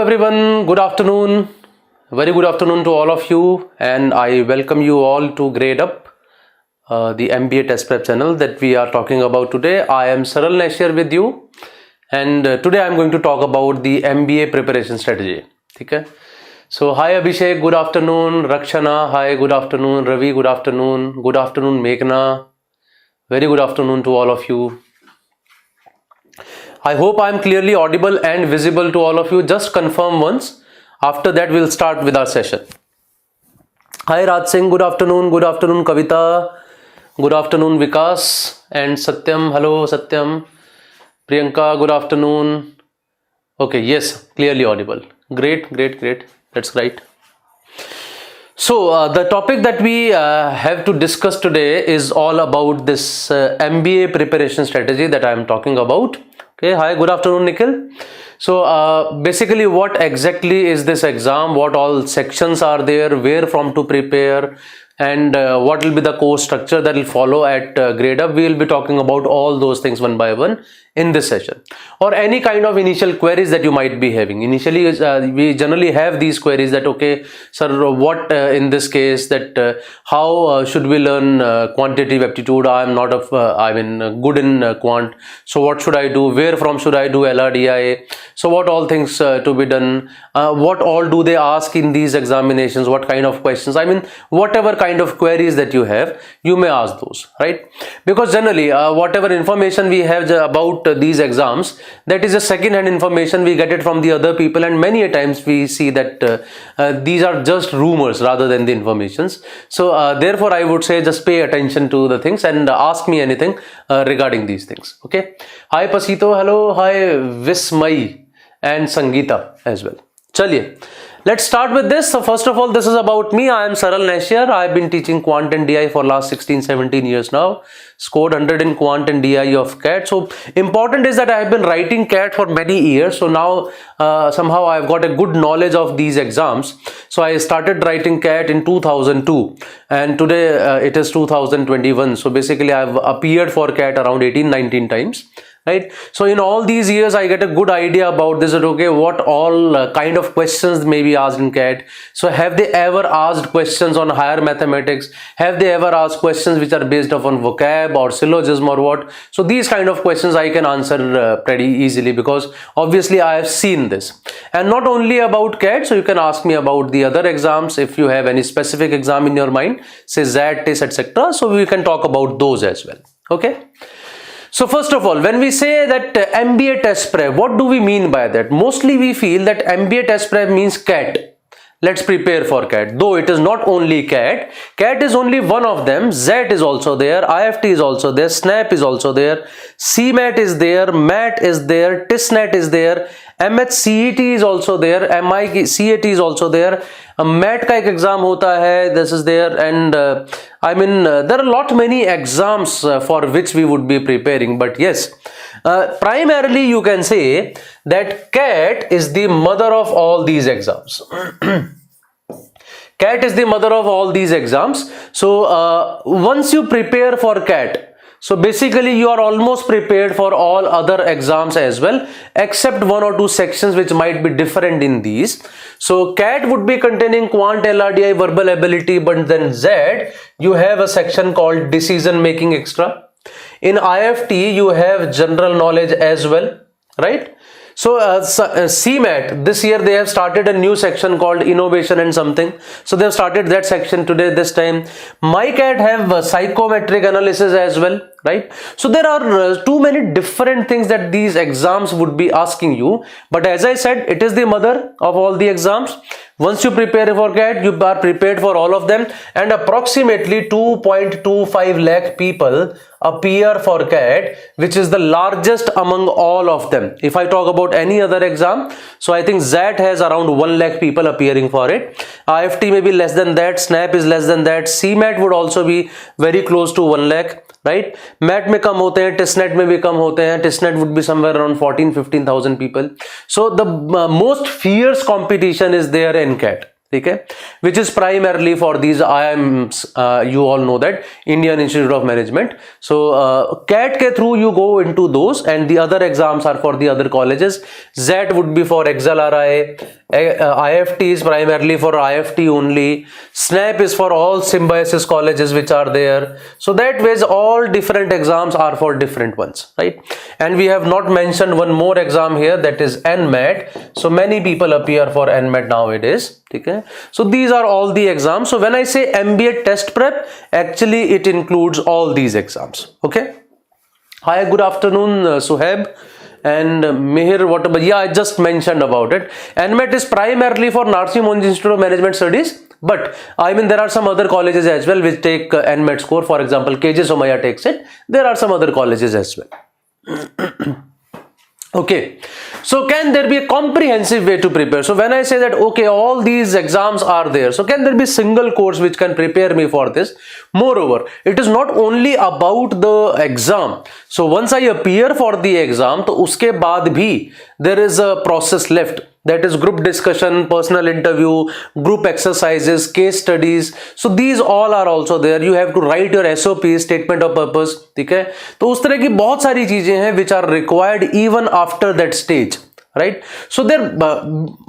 everyone, good afternoon. Very good afternoon to all of you, and I welcome you all to Gradeup, the MBA test prep channel that we are talking about today. I am Saral Naishir with you, and today I am going to talk about the MBA preparation strategy. Okay? So hi Abhishek, good afternoon. Rakshana, hi, good afternoon. Ravi, good afternoon. Good afternoon Meghna. Very good afternoon to all of you. I hope I am clearly audible and visible to all of you. Just confirm once. After that, we'll start with our session. Hi Raj Singh, good afternoon. Good afternoon Kavita. Good afternoon Vikas and Satyam. Hello Satyam. Priyanka, good afternoon. Okay, yes, clearly audible. Great. That's right. So the topic that we have to discuss today is all about this MBA preparation strategy that I am talking about. Okay, hi, good afternoon Nikhil. So basically what exactly is this exam, what all sections are there, where from to prepare, and what will be the course structure that will follow at Gradeup. We will be talking about all those things one by one in this session, or any kind of initial queries that you might be having. Initially we generally have these queries that, okay sir, what in this case that how should we learn quantitative aptitude? I am not good in quant, so what should I do? Where from should I do LRDI? So what all things to be done? What all do they ask in these examinations? What kind of questions? Whatever kind of queries that you have, you may ask those, right? Because generally whatever information we have about these exams, that is a second-hand information. We get it from the other people, and many a times we see that these are just rumors rather than the informations. So therefore I would say just pay attention to the things and ask me anything regarding these things. Okay, hi Pasito, hello, hi Vismay and Sangeeta as well. Chaliye, let's start with this. So first of all, this is about me. I am Saral Naishir. I have been teaching quant and DI for last 16-17 years now. Scored 100 in quant and DI of CAT. So important is that I have been writing CAT for many years. So now somehow I have got a good knowledge of these exams. So I started writing CAT in 2002, and today it is 2021. So basically I have appeared for CAT around 18-19 times. Right, so in all these years I get a good idea about this, that okay, what all kind of questions may be asked in CAT. So have they ever asked questions on higher mathematics? Have they ever asked questions which are based upon vocab or syllogism or what? So these kind of questions I can answer pretty easily, because obviously I have seen this. And not only about CAT, so you can ask me about the other exams if you have any specific exam in your mind, say ZAT, TIS, etc. So we can talk about those as well. Okay. So first of all, when we say that MBA test prep, what do we mean by that? Mostly we feel that MBA test prep means CAT. Let's prepare for CAT. Though it is not only CAT. CAT is only one of them. ZAT is also there. IFT is also there. SNAP is also there. CMAT is there. MAT is there. TISNET is there. MHCET is also there. MICAT is also there. MAT का एक exam होता है. This is there, and there are lot many exams for which we would be preparing. But yes, primarily you can say that CAT is the mother of all these exams. CAT is the mother of all these exams. So once you prepare for CAT, so basically you are almost prepared for all other exams as well, except one or two sections which might be different in these. So CAT would be containing quant, LRDI, verbal ability, but then Z, you have a section called decision making extra. In IFT, you have general knowledge as well, right? So CMAT, this year they have started a new section called innovation and something. So they have started that section today, this time. MICAT have psychometric analysis as well, right? So there are too many different things that these exams would be asking you. But as I said, it is the mother of all the exams. Once you prepare for CAT, you are prepared for all of them, and approximately 2.25 lakh people appear for CAT, which is the largest among all of them. If I talk about any other exam, so I think ZAT has around 1 lakh people appearing for it. IFT may be less than that, SNAP is less than that, CMAT would also be very close to 1 lakh. Right, mat में कम होते हैं, टिसनेट में भी कम होते हैं. टिसनेट would be somewhere around 14-15,000 people. So the most fierce competition is there in CAT. ठीक है, which is primarily for these IIMs, you all know that, Indian Institute of Management. So CAT के through you go into those, and the other exams are for the other colleges. ZET would be for XLRI, IFT is primarily for IFT only, SNAP is for all symbiosis colleges which are there. So that ways all different exams are for different ones, right? And we have not mentioned one more exam here, that is NMAT. So many people appear for NMAT nowadays. Okay? So these are all the exams. So when I say MBA test prep, actually it includes all these exams. Okay. Hi, good afternoon, Suhaib and Mihir. Whatever, yeah, I just mentioned about it. NMAT is primarily for Narsee Monjee Institute of Management Studies, but I mean there are some other colleges as well which take NMAT score. For example, KJ Somaiya takes it. There are some other colleges as well. Okay, so can there be a comprehensive way to prepare? So when I say that, okay, all these exams are there, so can there be a single course which can prepare me for this? Moreover, it is not only about the exam. So once I appear for the exam, तो उसके बाद भी there is a process left. That is group discussion, personal interview, group exercises, case studies. So these all are also there. You have to write your SOP, statement of purpose. ठीक है, तो उस तरह की बहुत सारी चीजें हैं which are required even after that stage, right? So there,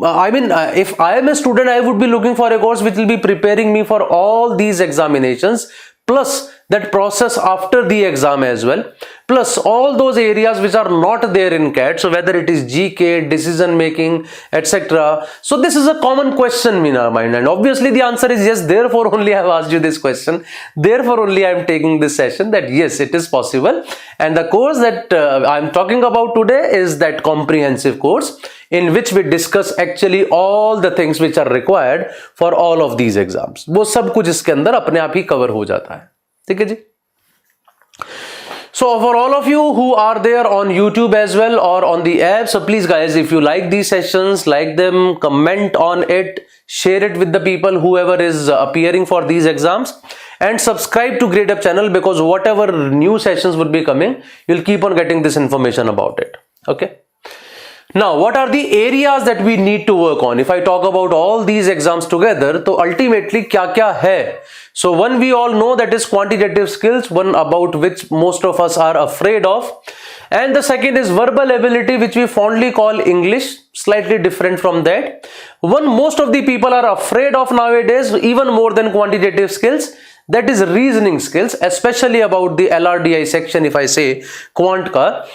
I mean, if I am a student, I would be looking for a course which will be preparing me for all these examinations, plus that process after the exam as well, plus all those areas which are not there in CAT. So whether it is GK, decision making, etc. So this is a common question in our mind, and obviously the answer is yes. Therefore only I have asked you this question. Therefore only I am taking this session, that yes, it is possible. And the course that I am talking about today is that comprehensive course in which we discuss actually all the things which are required for all of these exams. वो सब कुछ इसके अंदर अपने आप ही cover हो जाता है. ठीक है जी. So for all of you who are there on YouTube as well or on the app, so please guys, if you like these sessions, like them, comment on it, share it with the people, whoever is appearing for these exams, and subscribe to Gradeup channel, because whatever new sessions would be coming, you'll keep on getting this information about it. Okay. Now, what are the areas that we need to work on? If I talk about all these exams together, so ultimately क्या है? So one we all know, that is quantitative skills, one about which most of us are afraid of. And the second is verbal ability, which we fondly call English, slightly different from that. One most of the people are afraid of nowadays, even more than quantitative skills, that is reasoning skills, especially about the LRDI section. If I say CAT ka,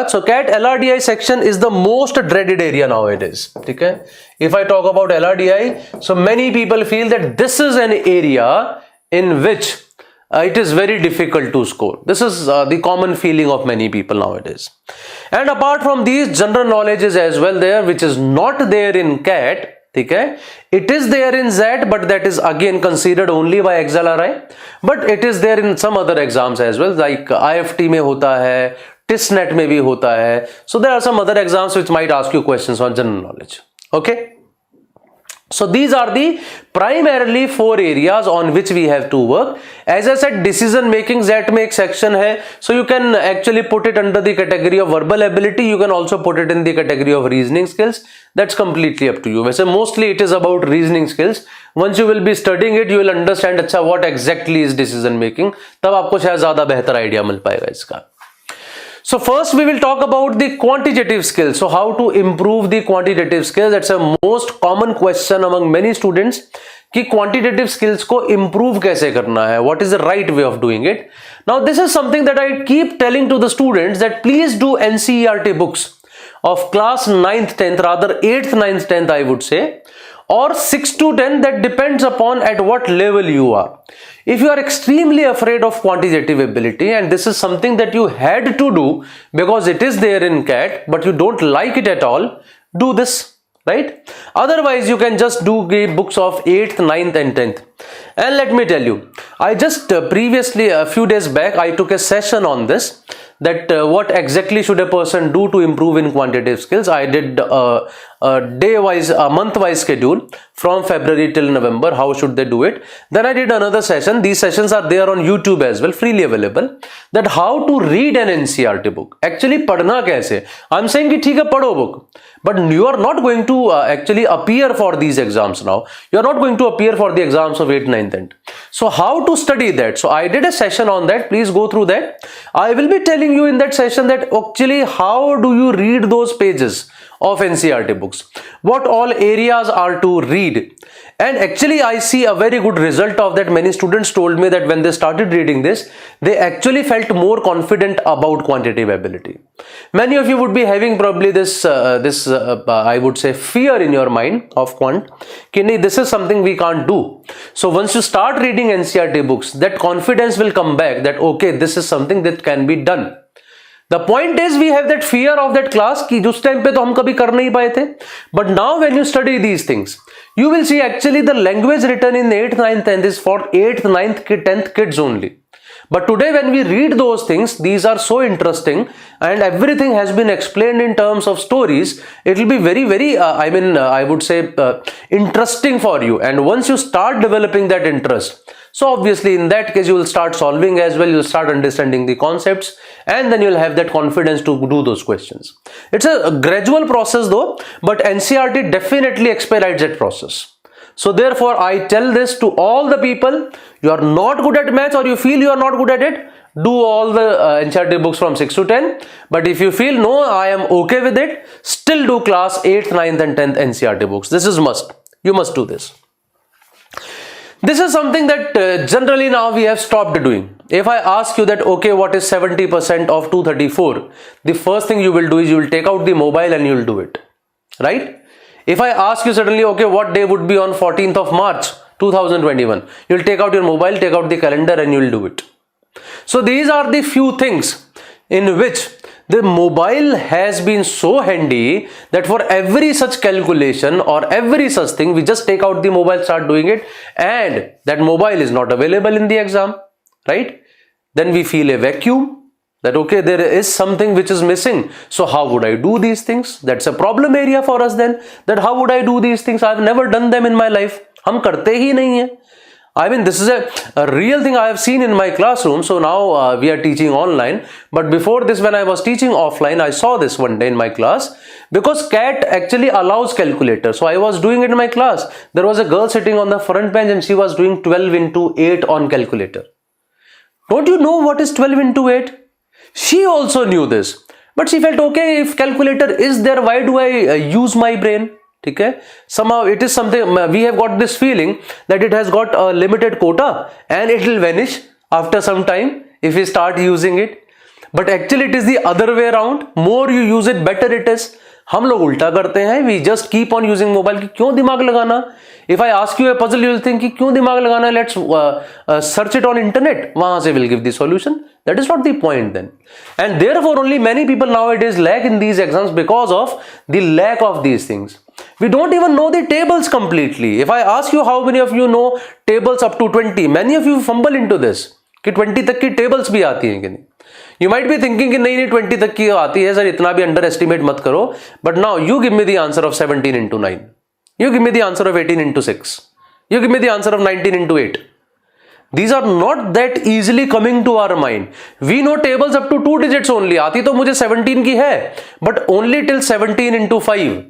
so CAT LRDI section is the most dreaded area nowadays. Okay? If I talk about LRDI, so many people feel that this is an area in which it is very difficult to score. This is the common feeling of many people nowadays. And apart from these, general knowledge is as well there, which is not there in CAT. Okay? It is there in Z, but that is again considered only by XLRI, but it is there in some other exams as well, like IFT में होता है, TISNET में भी होता है. So there are some other exams which might ask you questions on general knowledge. Okay. So these are the primarily 4 areas on which we have to work. As I said, decision making that makes section hai. So you can actually put it under the category of verbal ability. You can also put it in the category of reasoning skills. That's completely up to you. वैसे mostly it is about reasoning skills. Once you will be studying it, you will understand अच्छा what exactly is decision making. तब आपको शायद ज़्यादा बेहतर idea मिल पाएगा इसका. So first we will talk about the quantitative skills. So how to improve the quantitative skills? That's a most common question among many students कि quantitative skills को improve कैसे करना है? What is the right way of doing it? Now this is something that I keep telling to the students, that please do NCERT books of class 9th, 10th, rather 8th, 9th, 10th I would say, or 6 to 10, that depends upon at what level you are. If you are extremely afraid of quantitative ability, and this is something that you had to do because it is there in CAT, but you don't like it at all, do this, right? Otherwise, you can just do the books of 8th, 9th and 10th. And let me tell you, I just previously, a few days back, I took a session on this, that what exactly should a person do to improve in quantitative skills. I did a day wise, month wise schedule from February till November. How should they do it? Then I did another session. These sessions are there on YouTube as well, freely available. That how to read an NCERT book. Actually, padhna kaise? I'm saying ki theek hai, padho book. But you are not going to actually appear for these exams now. You are not going to appear for the exams of 8th, 9th, 10th. So how to study that? So I did a session on that. Please go through that. I will be telling you in that session that actually how do you read those pages of NCERT books. What all areas are to read. And actually I see a very good result of that. Many students told me that when they started reading this, they actually felt more confident about quantitative ability. Many of you would be having probably this I would say fear in your mind of quant. This is something we can't do. So once you start reading NCERT books, that confidence will come back that okay, this is something that can be done. The point is we have that fear of that class कि उस time पे तो हम कभी कर नहीं पाए थे. But now when you study these things, you will see actually the language written in 8th, 9th, 10th is for 8th, 9th, 10th kids only. But today when we read those things, these are so interesting and everything has been explained in terms of stories. It will be very, very, I would say interesting for you. And once you start developing that interest, so obviously in that case you will start solving as well, you will start understanding the concepts and then you will have that confidence to do those questions. It's a gradual process though, but NCERT definitely expedites that process. So therefore I tell this to all the people, you are not good at maths or you feel you are not good at it, do all the NCERT books from 6 to 10. But if you feel no, I am okay with it, still do class 8th, 9th and 10th NCERT books. This is must. You must do this. This is something that generally now we have stopped doing. If I ask you that, okay, what is 70% of 234? The first thing you will do is you will take out the mobile and you will do it. Right? If I ask you suddenly, okay, what day would be on 14th of March 2021? You will take out your mobile, take out the calendar and you will do it. So these are the few things in which the mobile has been so handy that for every such calculation or every such thing, we just take out the mobile, start doing it, and that mobile is not available in the exam, right? Then we feel a vacuum that okay, there is something which is missing. So how would I do these things? That's a problem area for us then, that how would I do these things? I've never done them in my life. हम करते ही नहीं हैं. I mean, this is a real thing I have seen in my classroom. So now we are teaching online. But before this, when I was teaching offline, I saw this one day in my class because CAT actually allows calculator. So I was doing it in my class. There was a girl sitting on the front bench and she was doing 12 into 8 on calculator. Don't you know what is 12 into 8? She also knew this. But she felt, okay, if calculator is there, why do I use my brain? Okay? Somehow it is something, we have got this feeling that it has got a limited quota and it will vanish after some time if we start using it. But actually it is the other way around. More you use it, better it is. हम लोग उल्टा करते हैं. We just keep on using mobile. कि क्यों दिमाग लगाना? If I ask you a puzzle, you will think कि क्यों दिमाग लगाना? Let's search it on internet. वहाँ से will give the solution. That is not the point then. And therefore only many people nowadays lack in these exams because of the lack of these things. We don't even know the tables completely. If I ask you how many of you know tables up to 20, many of you fumble into this. कि 20 तक की tables भी आती हैं कि नहीं? You might be thinking कि नहीं 20 तक की आती है सर, इतना भी underestimate मत करो. But now you give me the answer of 17 into 9. You give me the answer of 18 into 6. You give me the answer of 19 into 8. These are not that easily coming to our mind. We know tables up to 2 digits only. आती तो मुझे 17 की है, but only till 17 into 5.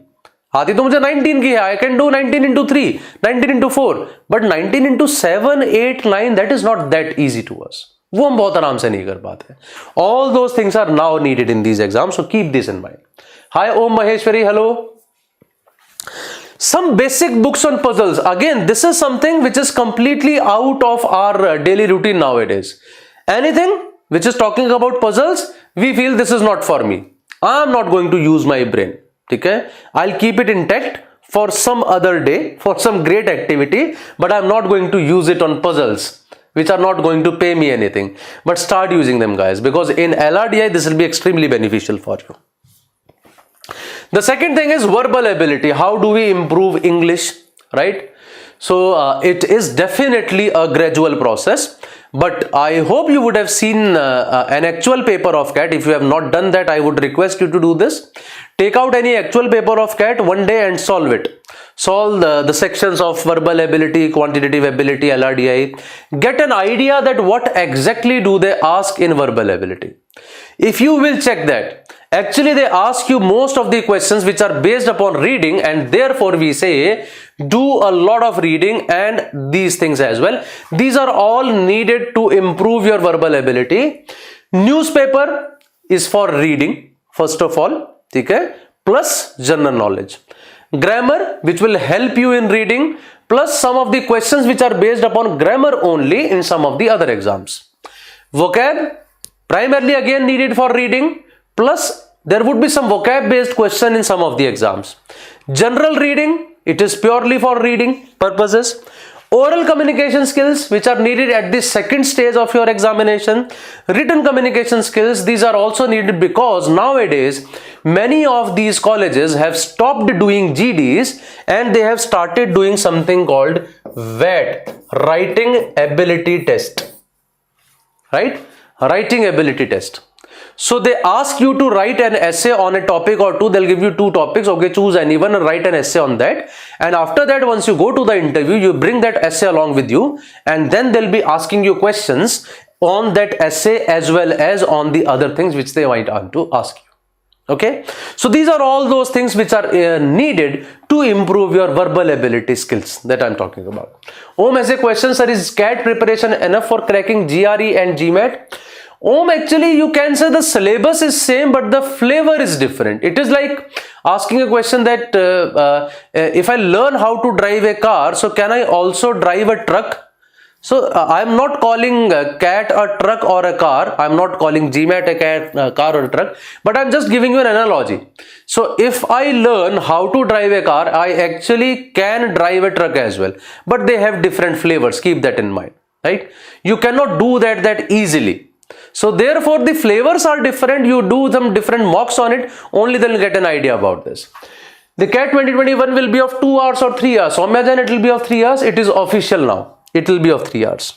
आती तो मुझे 19 की है. I can do 19 into 3, 19 into 4. But 19 into 7, 8, 9, that is not that easy to us. वो हम बहुत आराम से नहीं कर पाते. All those things are now needed in these exams. So keep this in mind. Hi Om Maheshwari, hello. Some basic books on puzzles. Again, this is something which is completely out of our daily routine nowadays. Anything which is talking about puzzles, we feel this is not for me. I am not going to use my brain. Okay? I'll keep it intact for some other day, for some great activity, but I'm not going to use it on puzzles which are not going to pay me anything. But start using them, guys, because in LRDI this will be extremely beneficial for you. The second thing is verbal ability. How do we improve English, right? So it is definitely a gradual process, but I hope you would have seen an actual paper of CAT. If you have not done that, I would request you to do this. Take out any actual paper of CAT one day and solve it. Solve the sections of verbal ability, quantitative ability, LRDI. Get an idea that what exactly do they ask in verbal ability. If you will check that, actually they ask you most of the questions which are based upon reading, and therefore we say do a lot of reading and these things as well. These are all needed to improve your verbal ability. Newspaper is for reading first of all, okay, plus general knowledge. Grammar, which will help you in reading, plus some of the questions which are based upon grammar only in some of the other exams. Vocab, primarily again needed for reading, plus there would be some vocab based question in some of the exams. General reading, it is purely for reading purposes. Oral communication skills, which are needed at the second stage of your examination. Written communication skills, these are also needed because nowadays many of these colleges have stopped doing GDs and they have started doing something called WAT, Writing Ability Test. Right? Writing Ability Test. So they ask you to write an essay on a topic or two. They'll give you two topics. Okay, choose anyone and write an essay on that. And after that, once you go to the interview, you bring that essay along with you, and then they'll be asking you questions on that essay as well as on the other things which they might want to ask you. Okay, so these are all those things which are needed to improve your verbal ability skills that I'm talking about. As a question, sir, is CAT preparation enough for cracking GRE and GMAT? Actually you can say the syllabus is same but the flavor is different. It is like asking a question that if I learn how to drive a car, so can I also drive a truck? So I'm not calling CAT a truck or a car. I'm not calling GMAT a car or a truck, but I'm just giving you an analogy. So if I learn how to drive a car, I actually can drive a truck as well, but they have different flavors. Keep that in mind, right? You cannot do that easily. So therefore the flavors are different. You do some different mocks on it, only then you get an idea about this. The CAT 2021 will be of 2 hours or 3 hours. So imagine it will be of 3 hours. It is official now. It will be of 3 hours.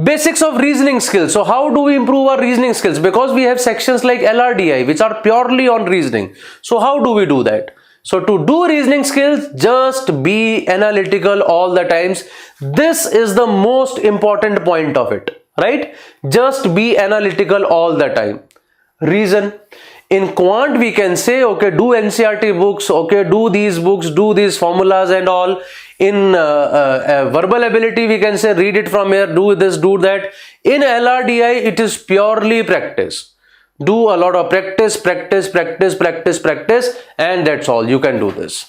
Basics of reasoning skills. So how do we improve our reasoning skills? Because we have sections like LRDI which are purely on reasoning. So how do we do that? So to do reasoning skills, just be analytical all the times. This is the most important point of it, right? Just be analytical all the time. Reason. In quant, we can say, okay, do NCRT books, okay, do these books, do these formulas and all. In verbal ability, we can say, read it from here, do this, do that. In LRDI, it is purely practice. Do a lot of practice, and that's all. You can do this.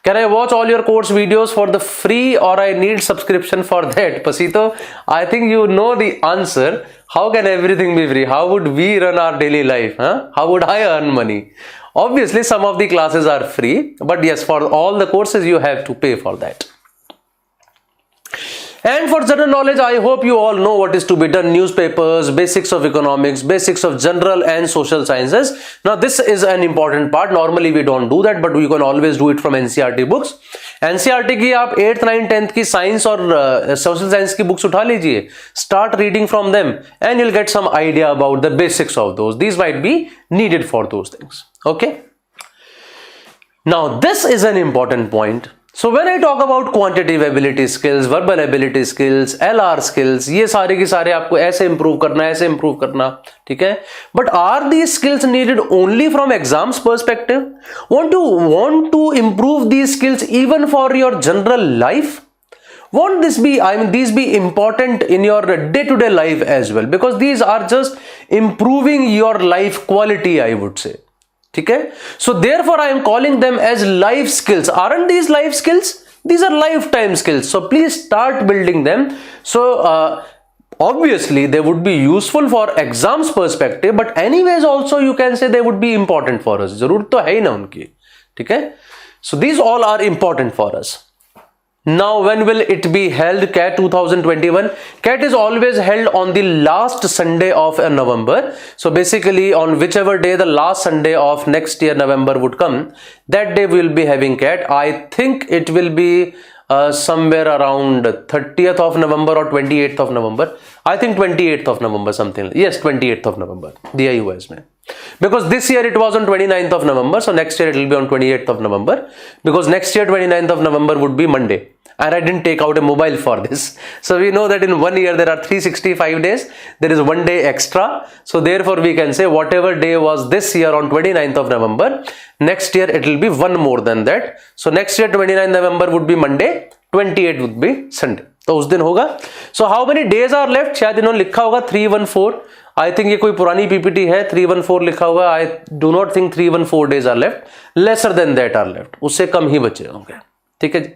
Can I watch all your course videos for the free, or I need subscription for that? Pasito, I think you know the answer. How can everything be free? How would we run our daily life? Huh? How would I earn money? Obviously, some of the classes are free, but yes, for all the courses, you have to pay for that. And for general knowledge, I hope you all know what is to be done. Newspapers, basics of economics, basics of general and social sciences. Now, this is an important part. Normally, we don't do that, but we can always do it from NCRT books. NCRT की आप 8th, 9th, 10th की science और social science की books उठा लीजिए. Start reading from them and you'll get some idea about the basics of those. These might be needed for those things. Okay. Now, this is an important point. So when I talk about quantitative ability skills, verbal ability skills, LR skills, ये सारे के सारे आपको ऐसे improve करना, ऐसे improve करना, ठीक है? But are these skills needed only from exams perspective? Want to improve these skills even for your general life? Won't this be, these be important in your day-to-day life as well? Because these are just improving your life quality, I would say. Okay? So therefore I am calling them as life skills. Aren't these life skills? These are lifetime skills. So please start building them. So obviously they would be useful for exams perspective, but anyways also you can say they would be important for us. जरूरत तो है ही ना उनकी. Okay? So these all are important for us. Now, when will it be held? CAT 2021. CAT is always held on the last Sunday of November. So basically on whichever day the last Sunday of next year November would come, that day we will be having CAT. I think it will be somewhere around 30th of November or 28th of November. I think 28th of November, something. Yes, 28th of November, BYJU'S mein. Because this year it was on 29th of November, so next year it will be on 28th of November, because next year 29th of November would be Monday, and I didn't take out a mobile for this. So we know that in 1 year there are 365 days, there is 1 day extra, so therefore we can say whatever day was this year on 29th of November, next year it will be one more than that. So next year 29th November would be Monday, 28th would be Sunday, तो उस दिन होगा. So how many days are left? शायद इन्होंने लिखा होगा 314. I think ये कोई पुरानी पीपीटी है, 314 लिखा हुआ. I do not think 314 days are left. Lesser than that are left, उससे कम ही बचे होंगे. ठीक है जी.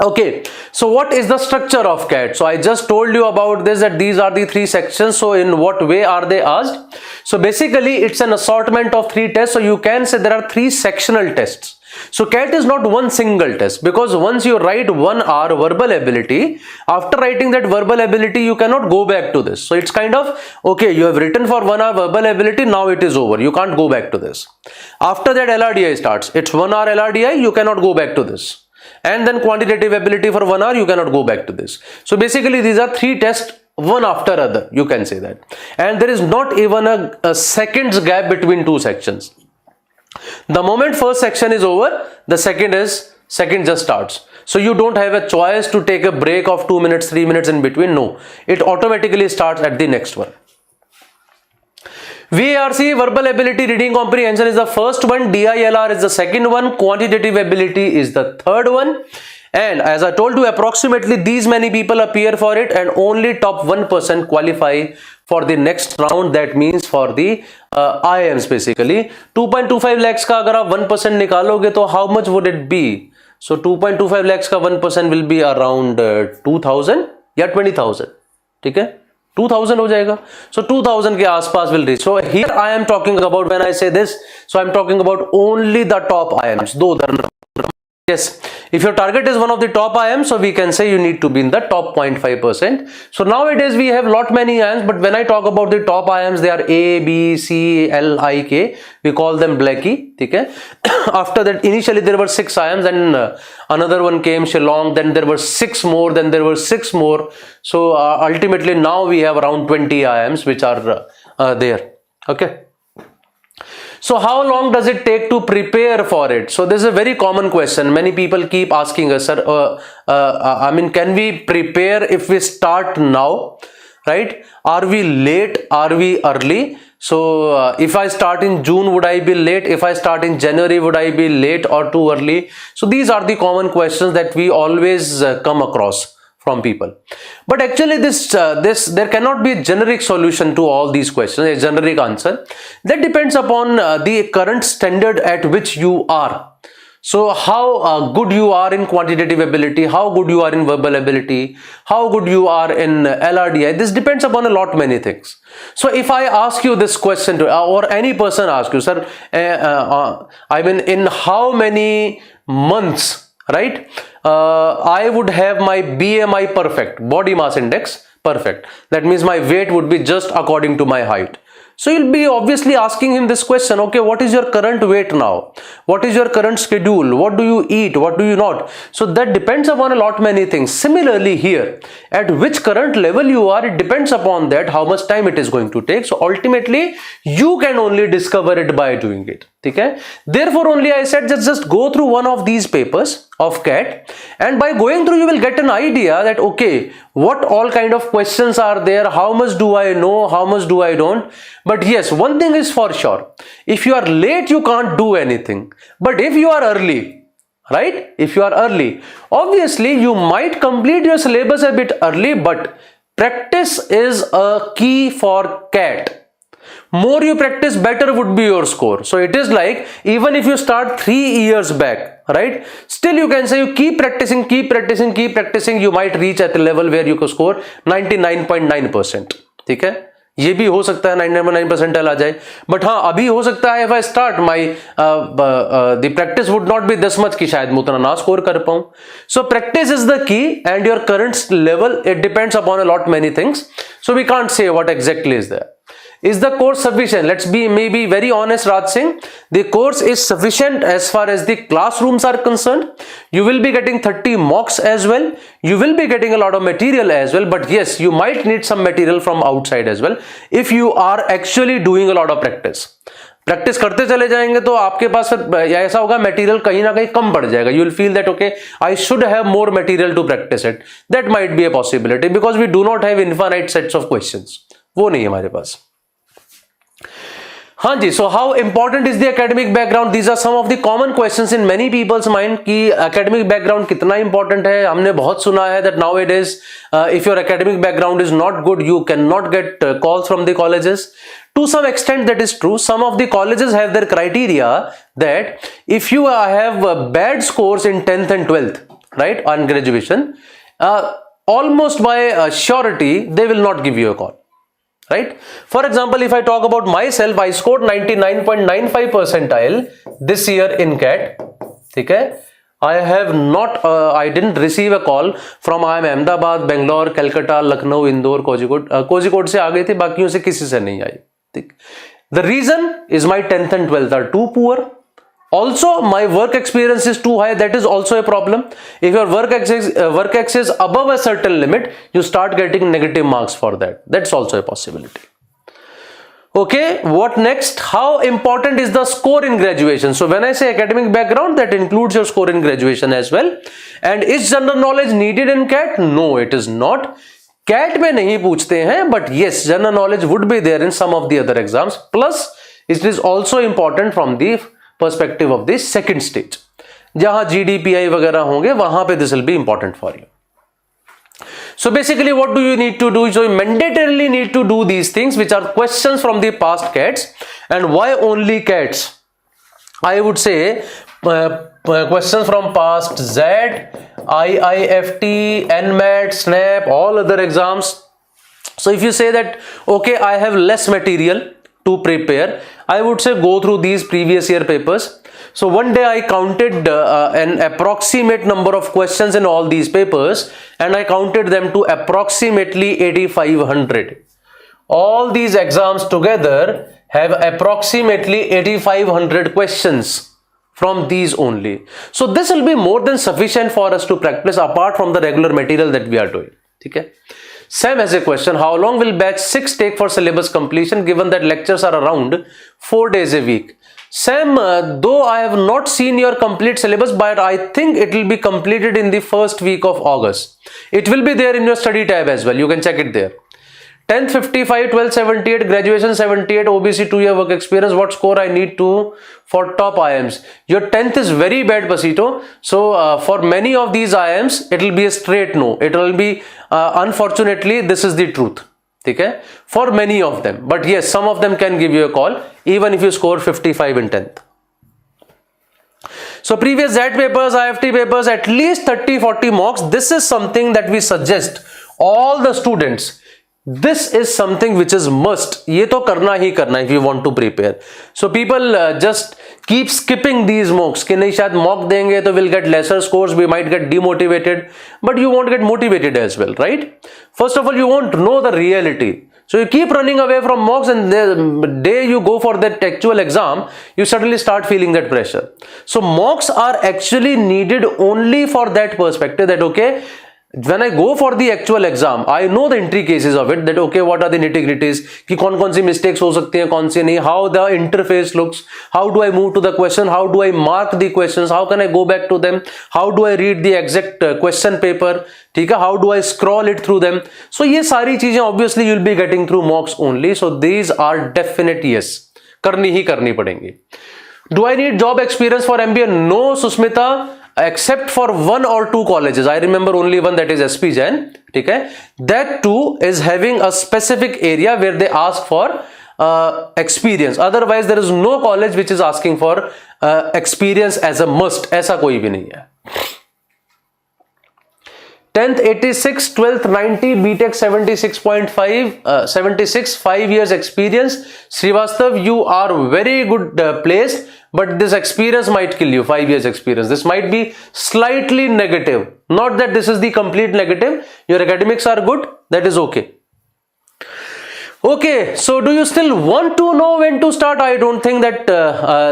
Okay, so what is the structure of CAT? So I just told you about this, that these are the 3 sections. So in what way are they asked? So basically it's an assortment of 3 tests. So you can say there are 3 sectional tests. So CAT is not one single test, because once you write 1 hour verbal ability, after writing that verbal ability you cannot go back to this. So it's kind of, okay, you have written for 1 hour verbal ability, now it is over, you can't go back to this. After that LRDI starts, it's 1 hour LRDI, you cannot go back to this. And then quantitative ability for 1 hour, you cannot go back to this. So basically these are 3 tests, one after other, you can say that. And there is not even a second's gap between 2 sections. The moment first section is over, the second just starts. So you don't have a choice to take a break of 2 minutes, 3 minutes in between. No, it automatically starts at the next one. VARC, verbal ability, reading comprehension is the first one. DILR is the second one. Quantitative ability is the third one. And as I told you, approximately these many people appear for it, and only top 1% qualify for the next round. That means for the IIMs basically. 2.25 lakhs का अगर आप 1% निकालोगे तो how much would it be? So 2.25 lakhs का 1% will be around 2,000 या 20,000. ठीक है, 2,000 हो जाएगा. So 2,000 के आसपास will reach. So here I am talking about, when I say this, so I am talking about only the top IIMs. दो उदाहरण. Yes, if your target is one of the top IIMs, so we can say you need to be in the top 0.5%. So nowadays we have lot many IIMs, but when I talk about the top IIMs, they are A, B, C, L, I, K. We call them Blackie. Okay. After that, initially there were 6 IIMs, and another one came, Shillong. Then there were 6 more. Then there were 6 more. So ultimately now we have around 20 IIMs which are there. Okay. So how long does it take to prepare for it? So this is a very common question. Many people keep asking us, sir, I mean, can we prepare if we start now, right? Are we late? Are we early? So if I start in June, would I be late? If I start in January, would I be late or too early? So these are the common questions that we always come across from people. But actually there cannot be a generic solution to all these questions, a generic answer. That depends upon the current standard at which you are. So how good you are in quantitative ability, how good you are in verbal ability, how good you are in LRDI, this depends upon a lot many things. So if I ask you this question to, or any person asks you, sir, I mean, in how many months, right, I would have my BMI perfect, body mass index perfect. That means my weight would be just according to my height. So you'll be obviously asking him this question, okay, what is your current weight now? What is your current schedule? What do you eat? What do you not? So that depends upon a lot many things. Similarly here, at which current level you are, it depends upon that how much time it is going to take. So ultimately you can only discover it by doing it. Okay? Therefore only I said just go through one of these papers of CAT, and by going through you will get an idea that okay, what all kind of questions are there, how much do I know, how much do I don't. But yes, one thing is for sure, if you are late you can't do anything, but if you are early, right, if you are early, obviously you might complete your syllabus a bit early, but practice is a key for CAT. More you practice, better would be your score. So it is like, even if you start 3 years back, right, still you can say you keep practicing, you might reach at a level where you can score 99.9%. ठीक है, ये भी हो सकता है 99% आ जाए, but हाँ अभी हो सकता है if I start my the practice would not be this much कि शायद मैं उतना ना score कर पाऊँ. So practice is the key, and your current level, it depends upon a lot many things. So we can't say what exactly is there. Is the course sufficient? Let's be maybe very honest, Raj Singh. The course is sufficient as far as the classrooms are concerned. You will be getting 30 mocks as well. You will be getting a lot of material as well. But yes, you might need some material from outside as well if you are actually doing a lot of practice. Practice करते चले जाएंगे तो आपके पास फिर ऐसा होगा, material कहीं ना कहीं कम पड़ जाएगा. You will feel that okay, I should have more material to practice it. That might be a possibility because we do not have infinite sets of questions. वो नहीं है हमारे पास. हाँ जी. So how important is the academic background? These are some of the common questions in many peoples mind कि academic background कितना important है. हमने बहुत सुना है that now it is if your academic background is not good you can not get calls from the colleges. To some extent that is true. Some of the colleges have their criteria that if you have bad scores in 10th and 12th, right, on graduation, almost by surety they will not give you a call, right? For example, if I talk about myself, I scored 99.95 percentile this year in CAT. Okay? I have not, I didn't receive a call from I am Ahmedabad, Bangalore, Calcutta, Lucknow, Indore, Kozhikode. Kozhikode से आ गई थी, बाकियों से किसी से नहीं आई. The reason is my 10th and 12th are too poor. Also, my work experience is too high. That is also a problem. If your work ex is above a certain limit, you start getting negative marks for that. That's also a possibility. Okay, what next? How important is the score in graduation? So when I say academic background, that includes your score in graduation as well. And is general knowledge needed in CAT? No, it is not. CAT में नहीं पूछते हैं, but yes general knowledge would be there in some of the other exams. Plus it is also important from the perspective of the second stage, जहां GDPI वगैरह होंगे, वहां पे this will be important for you. So basically what do you need to do? So you mandatorily need to do these things which are questions from the past CATs. And why only CATs? I would say questions from past Z, IIFT, NMAT, SNAP, all other exams. So if you say that okay, I have less material to prepare, I would say go through these previous year papers. So one day I counted an approximate number of questions in all these papers, and I counted them to approximately 8500. All these exams together have approximately 8500 questions from these only. So this will be more than sufficient for us to practice apart from the regular material that we are doing. Okay? Sam has a question. How long will batch 6 take for syllabus completion given that lectures are around 4 days a week? Sam, though I have not seen your complete syllabus, but I think it will be completed in the first week of August. It will be there in your study tab as well. You can check it there. 10th 55, 12th 78, graduation 78, OBC 2-year work experience. What score I need to for top IIMs? Your 10th is very bad, Pasito. So for many of these IIMs, it will be a straight no. It will be unfortunately, this is the truth. Okay? For many of them, but yes, some of them can give you a call even if you score 55 in 10th. So previous Z papers, IFT papers, at least 30-40 mocks. This is something that we suggest all the students. This is something which is must. ये तो करना ही करना if you want to prepare. So people just keep skipping these mocks कि नहीं शायद mock देंगे तो we'll get lesser scores, we might get demotivated, but you won't get motivated as well, right? First of all, you won't know the reality. So you keep running away from mocks, and the day you go for that actual exam, you suddenly start feeling that pressure. So mocks are actually needed only for that perspective that okay, when I go for the actual exam, I know the entry cases of it, that okay, what are the nitty-gritties, कि कौन सी mistakes हो सकती हैं, कौन सी नहीं, how the interface looks, how do I move to the question, how do I mark the questions, how can I go back to them, how do I read the exact question paper, ठीक है, how do I scroll it through them. So ये सारी चीजें obviously you'll be getting through mocks only. So these are definite yes, करनी ही करनी पड़ेंगी. Do I need job experience for MBA? No, Susmita. Except for 1 or 2 colleges. I remember only one, that is SP Jain. Okay? That too is having a specific area where they ask for experience. Otherwise, there is no college which is asking for experience as a must. ऐसा कोई भी नहीं है. 10th 86, 12th 90, BTech 76.5, 76, 5 years experience. Srivastav, you are very good placed, but this experience might kill you. 5 years experience. This might be slightly negative. Not that this is the complete negative. Your academics are good. That is okay. Okay, so do you still want to know when to start? I don't think that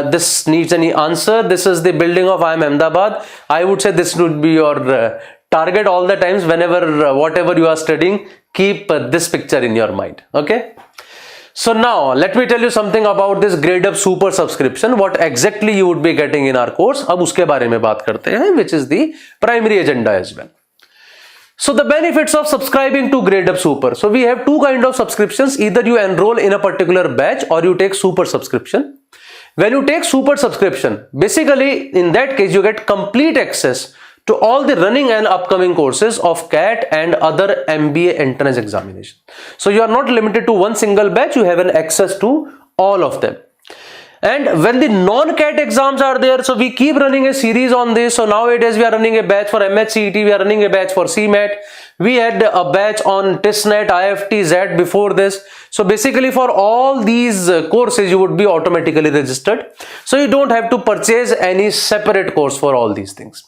this needs any answer. This is the building of IIM Ahmedabad. I would say this would be your target all the times. Whenever whatever you are studying, keep this picture in your mind. Okay. So now let me tell you something about this Gradeup super subscription. What exactly you would be getting in our course? अब उसके बारे में बात करते हैं, which is the primary agenda as well. So the benefits of subscribing to Gradeup Super. So we have two kind of subscriptions. Either you enroll in a particular batch or you take super subscription. When you take super subscription, basically in that case you get complete access to all the running and upcoming courses of CAT and other MBA entrance examination. So you are not limited to one single batch, you have an access to all of them. And when the non-CAT exams are there, so we keep running a series on this. So nowadays we are running a batch for MHCET, we are running a batch for CMAT. We had a batch on TISNET, IFT, ZET before this. So basically for all these courses you would be automatically registered. So you don't have to purchase any separate course for all these things.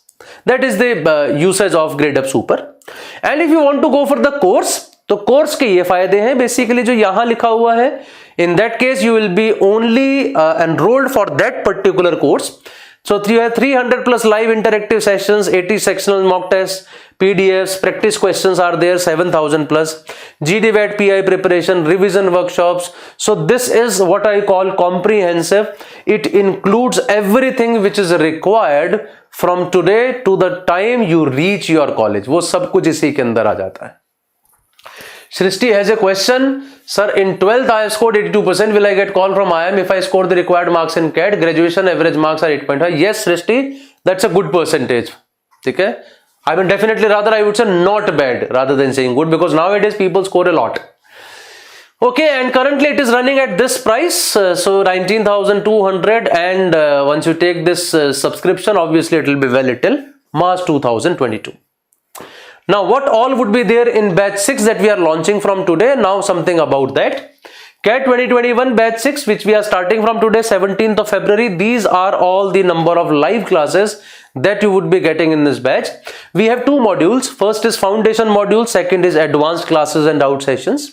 That is the usage of Gradeup Super. And if you want to go for the course, तो course के ये फायदे हैं basically जो यहाँ लिखा हुआ है. In that case you will be only enrolled for that particular course. So you have 300 plus live interactive sessions, 80 sectional mock tests, PDFs, practice questions are there, 7,000 plus, GDVAT PI preparation, revision workshops. So this is what I call comprehensive. It includes everything which is required from today to the time you reach your college. वो सब कुछ इसी के अंदर आ जाता है. Srishti has a question. Sir, in 12th I have scored 82%. Will I get call from IIM if I score the required marks in CAT? Graduation average marks are 8.5. Yes, Srishti, that's a good percentage. Okay? I mean, definitely rather I would say not bad rather than saying good, because nowadays people score a lot. Okay, and currently it is running at this price, so 19,200, and once you take this subscription, obviously it will be valid till March 2022. Now, what all would be there in batch 6 that we are launching from today? Now, something about that. CAT 2021 batch 6, which we are starting from today, 17th of February. These are all the number of live classes that you would be getting in this batch. We have two modules. First is foundation module. Second is advanced classes and out sessions.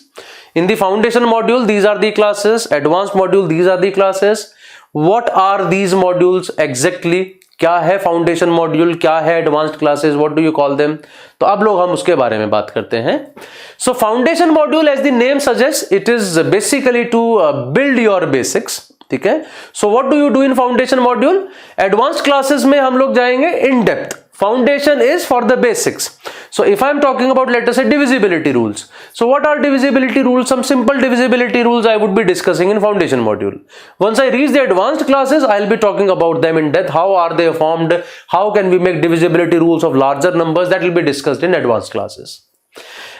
In the foundation module, these are the classes. Advanced module, these are the classes. What are these modules exactly? क्या है foundation module, क्या है advanced classes, what do you call them? तो अब लोग हम उसके बारे में बात करते हैं. So foundation module as the name suggest, it is basically to build your basics. ठीक है. So what do you do in foundation module? Advanced classes में हम लोग जाएंगे in depth. Foundation is for the basics. So if I am talking about, let us say, divisibility rules. So what are divisibility rules? Some simple divisibility rules I would be discussing in foundation module. Once I reach the advanced classes, I'll be talking about them in depth. How are they formed? How can we make divisibility rules of larger numbers? That will be discussed in advanced classes.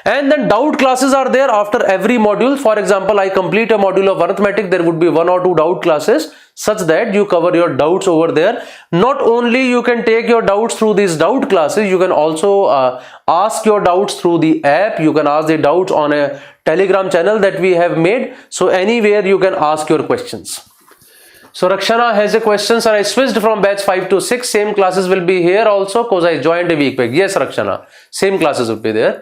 And then doubt classes are there after every module. For example, I complete a module of arithmetic, there would be 1 or 2 doubt classes, such that you cover your doubts over there. Not only you can take your doubts through these doubt classes, you can also ask your doubts through the app. You can ask the doubts on a Telegram channel that we have made. So anywhere you can ask your questions. So Rakshana has a question. Sir, I switched from batch 5 to 6. Same classes will be here also because I joined a week back. Yes, Rakshana, same classes would be there.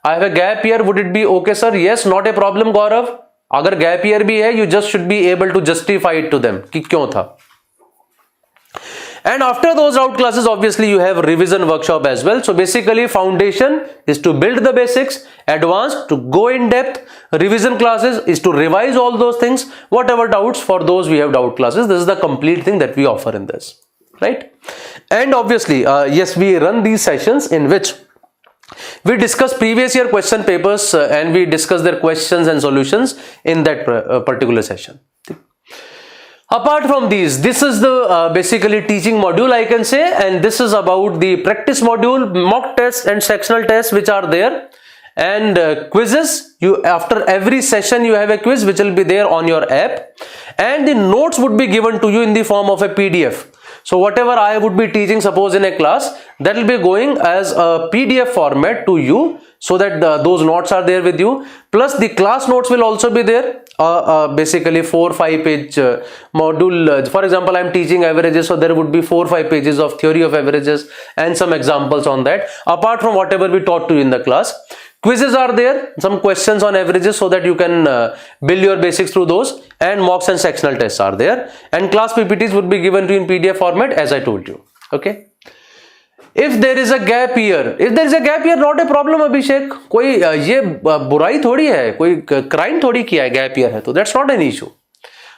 I have a gap year. Would it be okay, sir? Yes, not a problem, Gaurav. अगर gap year भी है, you just should be able to justify it to them कि क्यों था. And after those out classes, obviously you have revision workshop as well. So basically foundation is to build the basics, advanced to go in depth, revision classes is to revise all those things. Whatever doubts, for those we have doubt classes. This is the complete thing that we offer in this, right? And obviously, yes, we run these sessions in which we discuss previous year question papers and we discuss their questions and solutions in that particular session. Apart from these, this is the basically teaching module, I can say, and this is about the practice module, mock tests and sectional tests which are there, and quizzes. You after every session you have a quiz which will be there on your app, and the notes would be given to you in the form of a PDF. So whatever I would be teaching, suppose in a class, that will be going as a PDF format to you, so that those notes are there with you. Plus the class notes will also be there. Basically 4-5 page module. For example, I am teaching averages, so there would be 4-5 pages of theory of averages and some examples on that. Apart from whatever we taught to you in the class, Quizzes are there, some questions on averages so that you can build your basics through those, and mocks and sectional tests are there, and class PPTs would be given to you in PDF format as I told you. Okay. If there is a gap year, not a problem, Abhishek. कोई ये बुराई थोड़ी है, कोई crime थोड़ी किया है, gap year है तो that's not an issue.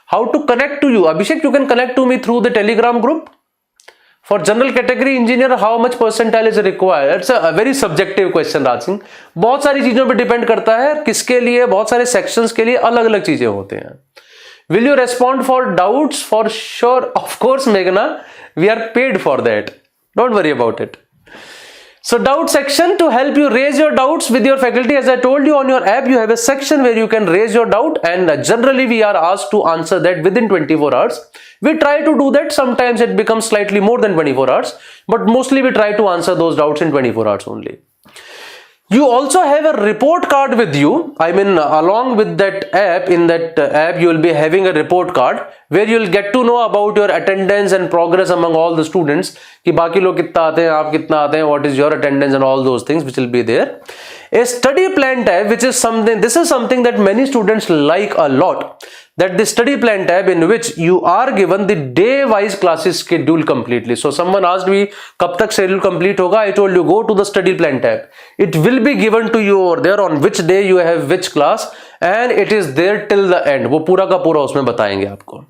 How to connect to you, Abhishek? You can connect to me through the Telegram group. For general category engineer, how much percentile is required? It's a very subjective question, Raj Singh. बहुत सारी चीजों पे depend करता है, किसके लिए, बहुत सारे sections के लिए अलग अलग चीजें होते हैं. Will you respond for doubts? For sure, of course, Meghna. We are paid for that. Don't worry about it. So doubt section to help you raise your doubts with your faculty. As I told you, on your app you have a section where you can raise your doubt, and generally we are asked to answer that within 24 hours. We try to do that. Sometimes it becomes slightly more than 24 hours, but mostly we try to answer those doubts in 24 hours only. You also have a report card with you. I mean, along with that app, in that app you will be having a report card where you will get to know about your attendance and progress among all the students. कि बाकी लोग कितना आते हैं, आप कितना आते हैं, what is your attendance and all those things which will be there. A study plan tab, which is something, this is something that many students like a lot. That the study plan tab in which you are given the day wise classes schedule completely. So someone asked me कब तक schedule complete होगा. I told you go to the study plan tab. It will be given to you over there on which day you have which class, and it is there till the end. वो पूरा का पूरा उसमें बताएंगे आपको.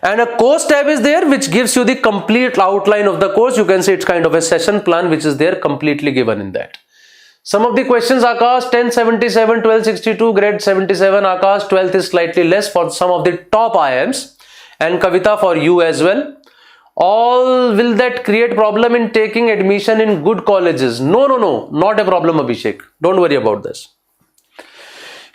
And a course tab is there which gives you the complete outline of the course. You can see it's kind of a session plan which is there completely given in that. Some of the questions, Akash, 1077, 1262, grade 77, Akash, 12th is slightly less for some of the top IIMs, and Kavita for you as well. All will that create problem in taking admission in good colleges? No, not a problem, Abhishek. Don't worry about this.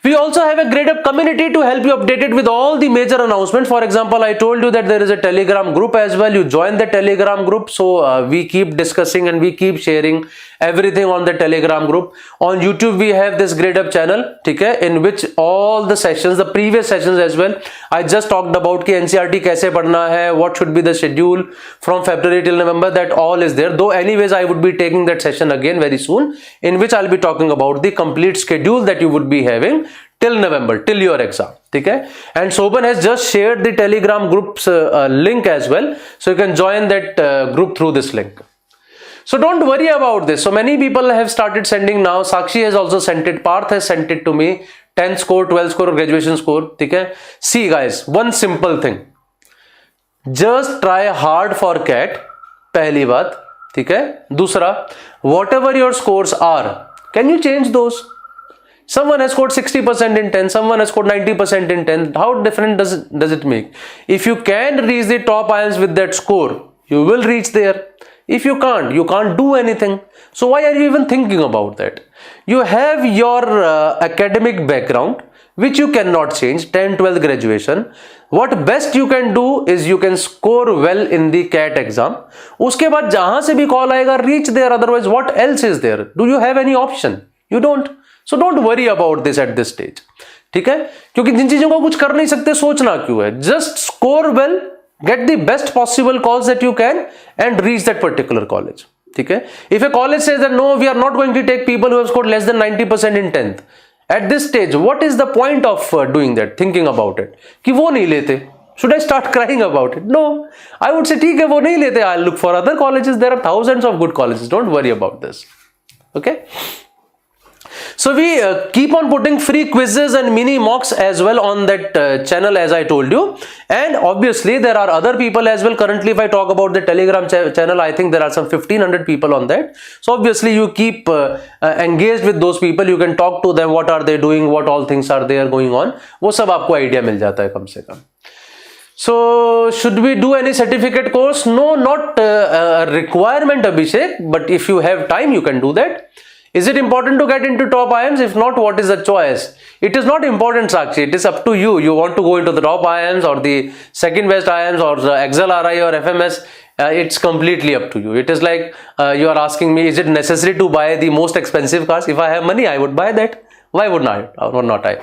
We also have a Gradeup community to help you updated with all the major announcements. For example, I told you that there is a Telegram group as well. You join the Telegram group. So we keep discussing and we keep sharing everything on the Telegram group. On YouTube, we have this Gradeup channel, okay, in which all the sessions, the previous sessions as well, I just talked about कि NCRT कैसे पढ़ना है, what should be the schedule from February till November, that all is there. Though anyways, I would be taking that session again very soon, in which I'll be talking about the complete schedule that you would be having till November, till your exam. Okay? And Soban has just shared the Telegram group's link as well. So you can join that group through this link. So don't worry about this. So many people have started sending now. Sakshi has also sent it. Parth has sent it to me. 10th score, 12th score, graduation score. Okay? See guys, one simple thing. Just try hard for CAT. पहली बात. ठीक है? दूसरा, whatever your scores are, can you change those? Someone has scored 60% in 10, someone has scored 90% in 10. How different does it make? If you can reach the top IIMs with that score, you will reach there. If you can't do anything. So why are you even thinking about that? You have your academic background, which you cannot change, 10, 12 graduation. What best you can do is you can score well in the CAT exam. उसके बाद जहां से भी call आएगा, reach there. Otherwise, what else is there? Do you have any option? You don't. So don't worry about this at this stage. ठीक है? क्योंकि जिन चीजों को कुछ कर नहीं सकते, सोचना क्यों है? Just score well, get the best possible calls that you can, and reach that particular college. ठीक है? If a college says that no, we are not going to take people who have scored less than 90% in 10th, at this stage, what is the point of doing that? Thinking about it. कि वो नहीं लेते. Should I start crying about it? No. I would say, ठीक है, वो नहीं लेते. I'll look for other colleges. There are thousands of good colleges. Don't worry about this. Okay? So we keep on putting free quizzes and mini mocks as well on that channel, as I told you. And obviously there are other people as well. Currently, if I talk about the Telegram channel, I think there are some 1500 people on that. So obviously you keep engaged with those people. You can talk to them. What are they doing? What all things are there going on? वो सब आपको idea मिल जाता है कम से कम. So should we do any certificate course? No, not a requirement, Abhishek. But if you have time, you can do that. Is it important to get into top IIMs? If not, what is the choice? It is not important, Sakshi. It is up to you. You want to go into the top IIMs or the second best IIMs or the Excel RI or FMS. It's completely up to you. It is like you are asking me, is it necessary to buy the most expensive cars? If I have money, I would buy that. Why would not? Or not I?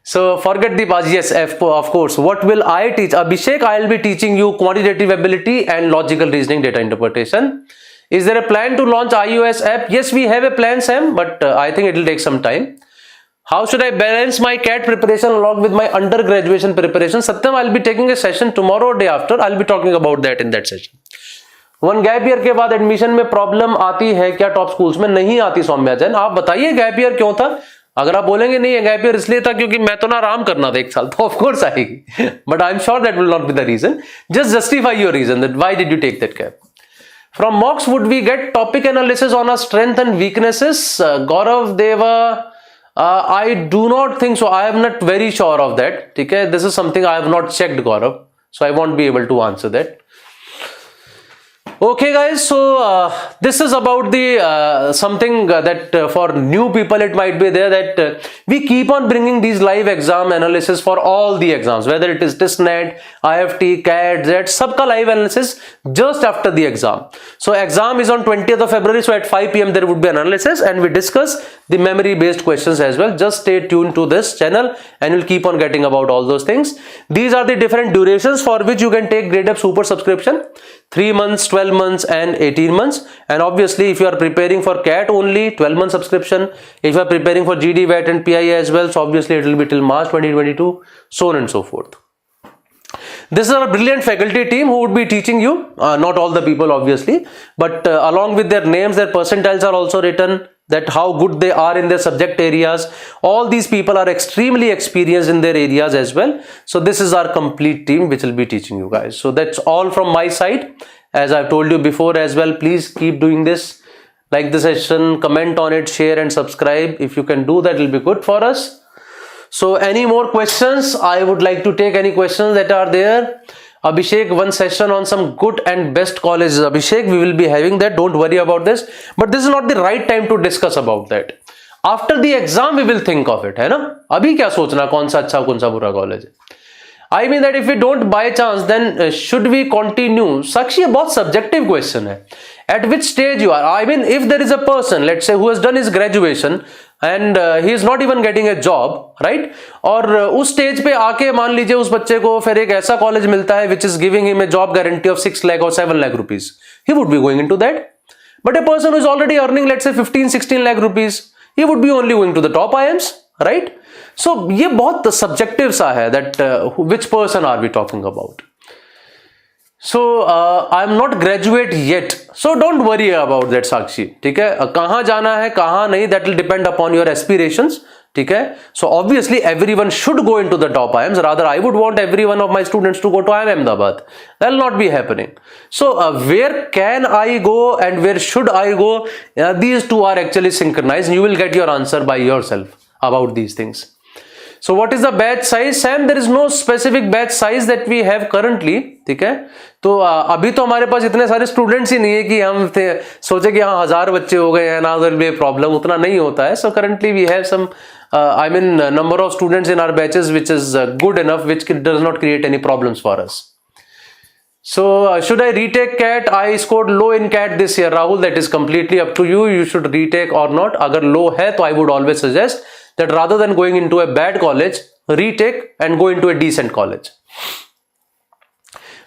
So forget the past. Yes, of course. What will I teach? Abhishek, I will be teaching you quantitative ability and logical reasoning, data interpretation. Is there a plan to launch iOS app? Yes, we have a plan, Sam, but I think it will take some time. How should I balance my CAT preparation along with my undergraduation preparation? Satyam, I'll be taking a session tomorrow or day after. I'll be talking about that in that session. One gap year के बाद admission में problem आती है क्या top schools में? नहीं आती सौम्या जैन। आप बताइए गैप ईयर क्यों था? अगर आप बोलेंगे नहीं गैप ईयर इसलिए था क्योंकि मैं तो ना आराम करना था 1 साल, तो ऑफ कोर्स आएगी, but I am sure that will not be the reason. Just justify your reason that why did you take that gap. From mocks, would we get topic analysis on our strength and weaknesses? Gaurav Deva, I do not think so. I am not very sure of that. Okay, this is something I have not checked, Gaurav, so I won't be able to answer that. Okay guys, so this is about the something that for new people it might be there, that we keep on bringing these live exam analysis for all the exams, whether it is TestNet, IFT, CAT, Z, सबका live analysis just after the exam. So exam is on 20th of February, so at 5 PM there would be analysis and we discuss the memory based questions as well. Just stay tuned to this channel and you'll keep on getting about all those things. These are the different durations for which you can take Gradeup Super subscription: 3 months, 12 months and 18 months. And obviously if you are preparing for CAT only, 12-month subscription. If you are preparing for GD, VAT and PIA as well, so obviously it will be till March 2022, so on and so forth. This is a brilliant faculty team who would be teaching you, not all the people obviously, but along with their names, their percentiles are also written, that how good they are in their subject areas. All these people are extremely experienced in their areas as well. So this is our complete team which will be teaching you guys. So that's all from my side. As I've told you before as well, please keep doing this. Like the session, comment on it, share and subscribe. If you can do that, it will be good for us. So any more questions? I would like to take any questions that are there. Abhishek, one session on some good and best colleges. Abhishek, we will be having that. Don't worry about this. But this is not the right time to discuss about that. After the exam, we will think of it, है ना? अभी क्या सोचना कौन सा अच्छा कौन सा बुरा कॉलेज है? I mean that if we don't by chance, then should we continue? Sakshi, ये बहुत subjective question है. At which stage you are? I mean, if there is a person, let's say, who has done his graduation and he is not even getting a job, right? और उस stage पे आके मान लीजिए उस बच्चे को फिर एक ऐसा कॉलेज मिलता है which is giving him a job guarantee of 6 lakh or 7 lakh rupees. He would be going into that. But a person who is already earning, let's say, 15-16 lakh rupees, he would be only going to the top IIMs, right? So ये बहुत subjective सा है that which person are we talking about. So I am not graduate yet, so don't worry about that, Sakshi. ठीक है, कहाँ जाना है कहाँ नहीं, that will depend upon your aspirations. ठीक है, so obviously everyone should go into the top IIMs. Rather, I would want every one of my students to go to IIM Ahmedabad. That will not be happening. So where can I go and where should I go? These two are actually synchronized. You will get your answer by yourself about these things. So what is the batch size? Sam, there is no specific batch size that we have currently. ठीक है, तो अभी तो हमारे पास इतने सारे students ही नहीं है कि हम सोचे कि हाँ 1000 बच्चे हो गए हैं ना, देयर विल बी प्रॉब्लम, उतना नहीं होता है. So currently we have some I mean number of students in our batches which is good enough, which does not create any problems for us. So should I retake CAT? I scored low in CAT this year. Rahul, that is completely up to you. You should retake or not. अगर low है तो I would always suggest that rather than going into a bad college, retake and go into a decent college.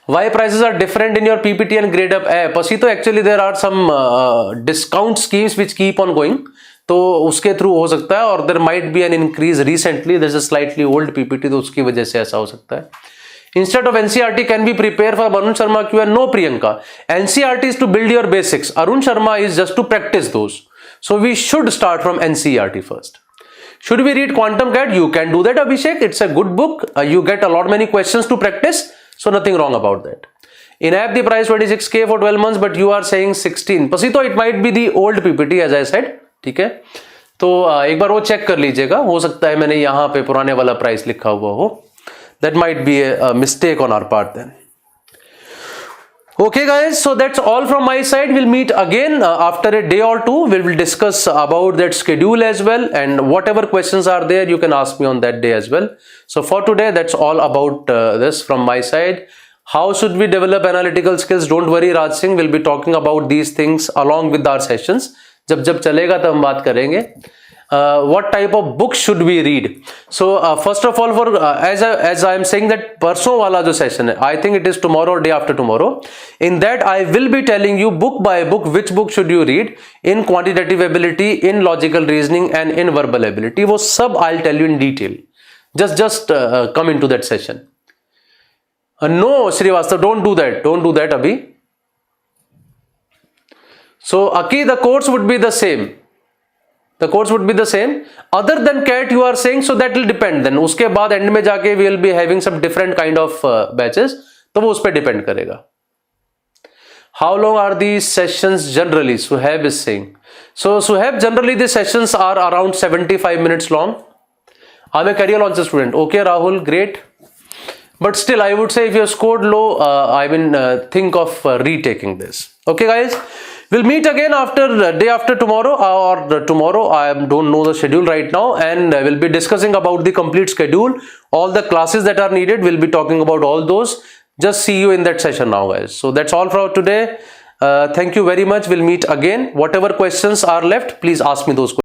Why prices are different in your PPT and Gradeup app? Pasito, actually there are some discount schemes which keep on going. तो उसके through हो सकता है, और there might be an increase recently. There's a slightly old PPT, तो उसकी वजह से ऐसा हो सकता है. Instead of NCRT, can we prepare for Arun Sharma Q? No, Priyanka. NCRT is to build your basics. Arun Sharma is just to practice those. So we should start from NCRT first. Should we read Quantum Cat? You can do that, Abhishek. It's a good book. You get a lot many questions to practice. So nothing wrong about that. In app, the price 26K for 12 months, but you are saying 16. Pasito, it might be the old PPT as I said. ठीक है, तो एक बार वो check कर लीजिएगा. हो सकता है मैंने यहाँ पे पुराने वाला प्राइस लिखा हुआ हो. That might be a mistake on our part then. Okay guys, so that's all from my side. We'll meet again after a day or two. We will discuss about that schedule as well, and whatever questions are there you can ask me on that day as well. So for today, that's all about this from my side. How should we develop analytical skills? Don't worry, Raj Singh, we'll be talking about these things along with our sessions. जब चलेगा तब हम बात करेंगे. what type of book should we read. So first of all, for as I am saying that परसों वाला जो session है, I think it is tomorrow or day after tomorrow. In that I will be telling you book by book which book should you read in quantitative ability, in logical reasoning and in verbal ability. वो सब I'll tell you in detail. Just come into that session. No, Srivastav, don't do that. Don't do that, Abhi. So, Aki, the course would be the same. The course would be the same. Other than CAT, you are saying, so that will depend. Then, उसके बाद end में जाके we will be having some different kind of batches. तो वो उस पे depend करेगा. How long are these sessions generally? Suhaib is saying. So, Suhaib, generally the sessions are around 75 minutes long. I'm a career launcher student. Okay, Rahul, great. But still, I would say if you have scored low, think of retaking this. Okay, guys, we'll meet again after day after tomorrow or tomorrow. I don't know the schedule right now, and we'll be discussing about the complete schedule, all the classes that are needed. We'll be talking about all those. Just see you in that session now, guys. So that's all for today. Thank you very much. We'll meet again. Whatever questions are left, please ask me those questions.